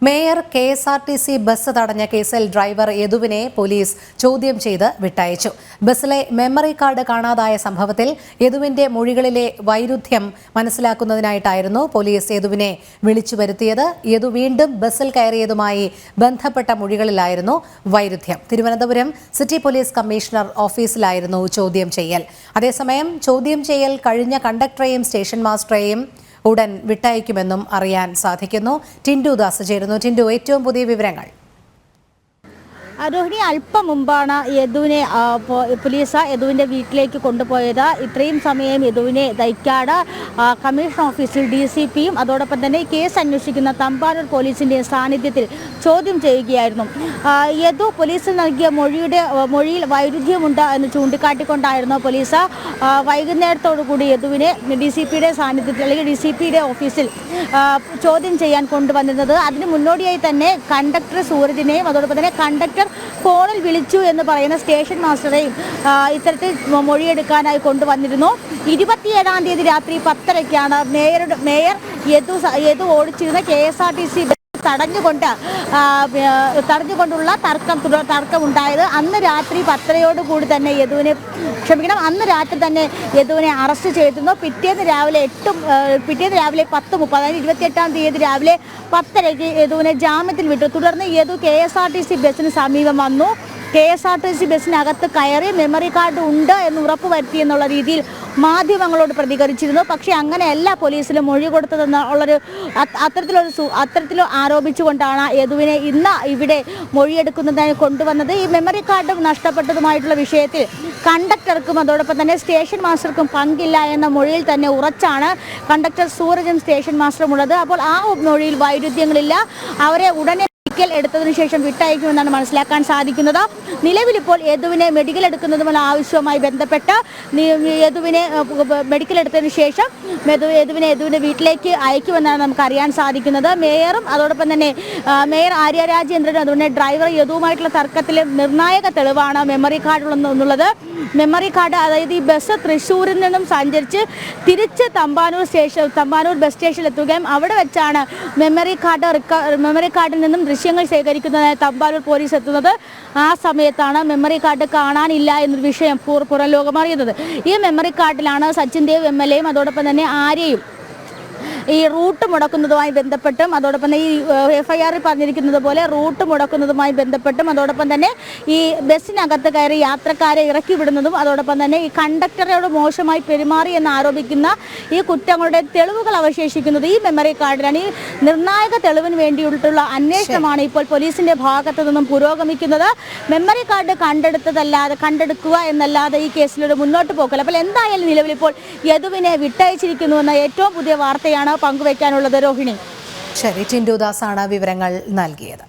Mayor KSRTC bus തടഞ്ഞ കേസിൽ driver യദുവിനെ police ചോദ്യം ചെയ്ത് വിട്ടയച്ചു. ബസ്സിലെ മെമ്മറി കാർഡ് കാണാതായ സംഭവത്തിൽ യദുവിന്റെ മൊഴികളിലെ വൈരുദ്ധ്യം മനസ്സിലാക്കുന്നതിനായിട്ടായിരുന്നു പോലീസ് യദുവിനെ വിളിച്ചു വരുത്തിയത്. യദു വീണ്ടും ബസ്സിൽ കയറിയതുമായി ബന്ധപ്പെട്ട മൊഴികളിലായിരുന്നു വൈരുദ്ധ്യം. തിരുവനന്തപുരം സിറ്റി പോലീസ് കമ്മീഷണർ ഓഫീസിലായിരുന്നു ചോദ്യം ചെയ്യൽ. അതേസമയം ചോദ്യം ചെയ്യൽ കഴിഞ്ഞ കണ്ടക്ടറെയും സ്റ്റേഷൻ മാസ്റ്ററെയും ഉടൻ വിട്ടയക്കുമെന്നും അറിയാൻ സാധിക്കുന്നു. ടിൻഡു ദാസ് ചേരുന്നു. ടിൻഡു, ഏറ്റവും പുതിയ വിവരങ്ങൾ. രോഹിണി, അല്പം മുമ്പാണ് പോലീസ് യദുവിൻ്റെ വീട്ടിലേക്ക് കൊണ്ടുപോയത്. ഇത്രയും സമയം യദുവിനെ തൈക്കാട് കമ്മീഷൻ ഓഫീസിൽ DCPയും അതോടൊപ്പം തന്നെ കേസ് അന്വേഷിക്കുന്ന തമ്പാനൂർ പോലീസിൻ്റെ സാന്നിധ്യത്തിൽ ചോദ്യം ചെയ്യുകയായിരുന്നു. യദു പോലീസിൽ നൽകിയ മൊഴിയിൽ വൈരുദ്ധ്യമുണ്ട് എന്ന് ചൂണ്ടിക്കാട്ടിക്കൊണ്ടായിരുന്നു പോലീസ് വൈകുന്നേരത്തോടുകൂടി യദുവിനെ DCPയുടെ സാന്നിധ്യത്തിൽ അല്ലെങ്കിൽ DCPയുടെ ഓഫീസിൽ ചോദ്യം ചെയ്യാൻ കൊണ്ടുവന്നിരുന്നത്. അതിന് മുന്നോടിയായി തന്നെ കണ്ടക്ടർ സൂരജിനെയും അതോടൊപ്പം തന്നെ കണ്ടക്ടർ ഫോണിൽ വിളിച്ചു എന്ന് പറയുന്ന സ്റ്റേഷൻ മാസ്റ്ററെയും ഇത്തരത്തിൽ മൊഴിയെടുക്കാനായി കൊണ്ടുവന്നിരുന്നു. 27-ാം തീയതി രാത്രി 10:30-ക്കാണ് മേയർ യദു ഓടിച്ചിരുന്ന KSRTC തടഞ്ഞുകൊണ്ടുള്ള തർക്കമുണ്ടായത്. അന്ന് രാത്രി 10:30-യോടുകൂടി തന്നെ അന്ന് രാത്രി തന്നെ യദുവിനെ അറസ്റ്റ് ചെയ്തിരുന്നു. പിറ്റേന്ന് രാവിലെ 10:30, അതായത് 28-ാം തീയതി രാവിലെ 10:30-ക്ക് യദുവിനെ ജാമ്യത്തിൽ വിട്ടു. തുടർന്ന് യദു KSRTC ബസ്സിന് സമീപം വന്നു. KSRTC ബസ്സിനകത്ത് കയറി മെമ്മറി കാർഡ് ഉണ്ട് എന്ന് ഉറപ്പുവരുത്തി എന്നുള്ള രീതിയിൽ മാധ്യമങ്ങളോട് പ്രതികരിച്ചിരുന്നു. പക്ഷേ അങ്ങനെയല്ല പോലീസിന് മൊഴി കൊടുത്തതെന്നുള്ളൊരു അത്തരത്തിലോ ആരോപിച്ചുകൊണ്ടാണ് യദുവിനെ ഇന്ന് ഇവിടെ മൊഴിയെടുക്കുന്നതിനായി കൊണ്ടുവന്നത്. ഈ മെമ്മറി കാർഡ് നഷ്ടപ്പെട്ടതുമായിട്ടുള്ള വിഷയത്തിൽ കണ്ടക്ടർക്കും അതോടൊപ്പം തന്നെ സ്റ്റേഷൻ മാസ്റ്റർക്കും പങ്കില്ല എന്ന മൊഴിയിൽ തന്നെ ഉറച്ചാണ് കണ്ടക്ടർ സൂരജും സ്റ്റേഷൻ മാസ്റ്ററും ഉള്ളത്. അപ്പോൾ ആ മൊഴിയിൽ വൈരുദ്ധ്യങ്ങളില്ല. അവരെ ഉടനെ എടുത്തതിനു ശേഷം വിട്ടയക്കുമെന്നാണ് മനസ്സിലാക്കാൻ സാധിക്കുന്നത്. നിലവിലിപ്പോൾ യദുവിനെ മെഡിക്കൽ എടുക്കുന്നതുമുള്ള ആവശ്യവുമായി ബന്ധപ്പെട്ട് യദുവിനെ മെഡിക്കൽ എടുത്തതിനു ശേഷം യദുവിന്റെ വീട്ടിലേക്ക് അയക്കുമെന്നാണ് നമുക്ക് അറിയാൻ സാധിക്കുന്നത്. മേയറും അതോടൊപ്പം തന്നെ മേയർ ആര്യ രാജേന്ദ്രനും അതുകൊണ്ട് ഡ്രൈവർ യദുവുമായിട്ടുള്ള തർക്കത്തിൽ നിർണായക തെളിവാണ് മെമ്മറി കാർഡ് എന്നുള്ളത്. മെമ്മറി കാർഡ്, അതായത് ഈ ബസ് തൃശ്ശൂരിൽ നിന്നും സഞ്ചരിച്ച് തിരിച്ച് തമ്പാനൂർ ബസ് സ്റ്റേഷനിൽ എത്തുകയും അവിടെ വെച്ചാണ് മെമ്മറി കാർഡിൽ നിന്നും ദൃശ്യങ്ങൾ ശേഖരിക്കുന്നതിനായി തമ്പാനൂർ പോലീസ് എത്തുന്നത്. ആ സമയത്താണ് മെമ്മറി കാർഡ് കാണാനില്ല എന്നൊരു വിഷയം പുറം ലോകം അറിയുന്നത്. ഈ മെമ്മറി കാർഡിലാണ് സച്ചിൻ ദേവ് MLA യും അതോടൊപ്പം തന്നെ ആര്യയും ഈ റൂട്ട് മുടക്കുന്നതുമായി ബന്ധപ്പെട്ടും അതോടൊപ്പം തന്നെ ഈ FIR പറഞ്ഞിരിക്കുന്നത് പോലെ റൂട്ട് മുടക്കുന്നതുമായി ബന്ധപ്പെട്ടും അതോടൊപ്പം തന്നെ ഈ ബസ്സിനകത്ത് കയറി യാത്രക്കാരെ ഇറക്കി വിടുന്നതും അതോടൊപ്പം തന്നെ ഈ കണ്ടക്ടറോട് മോശമായി പെരുമാറി എന്ന് ആരോപിക്കുന്ന ഈ കുറ്റങ്ങളുടെ തെളിവുകൾ അവശേഷിക്കുന്നത് ഈ മെമ്മറി കാർഡിലാണ്. ഈ നിർണായക തെളിവിന് വേണ്ടിയിട്ടുള്ള അന്വേഷണമാണ് ഇപ്പോൾ പോലീസിന്റെ ഭാഗത്തു നിന്നും പുരോഗമിക്കുന്നത്. മെമ്മറി കാർഡ് കണ്ടെടുക്കുക എന്നല്ലാതെ ഈ കേസിലൊരു മുന്നോട്ട് പോക്കൽ. അപ്പോൾ എന്തായാലും നിലവിലിപ്പോൾ യദുവിനെ വിട്ടയച്ചിരിക്കുന്നുവെന്ന ഏറ്റവും പുതിയ വാർത്തയാണ് പങ്കുവയ്ക്കാനുള്ളത്. രോഹിണി, ശരി, ടിൻഡു ദാസാണ് വിവരങ്ങൾ നൽകിയത്.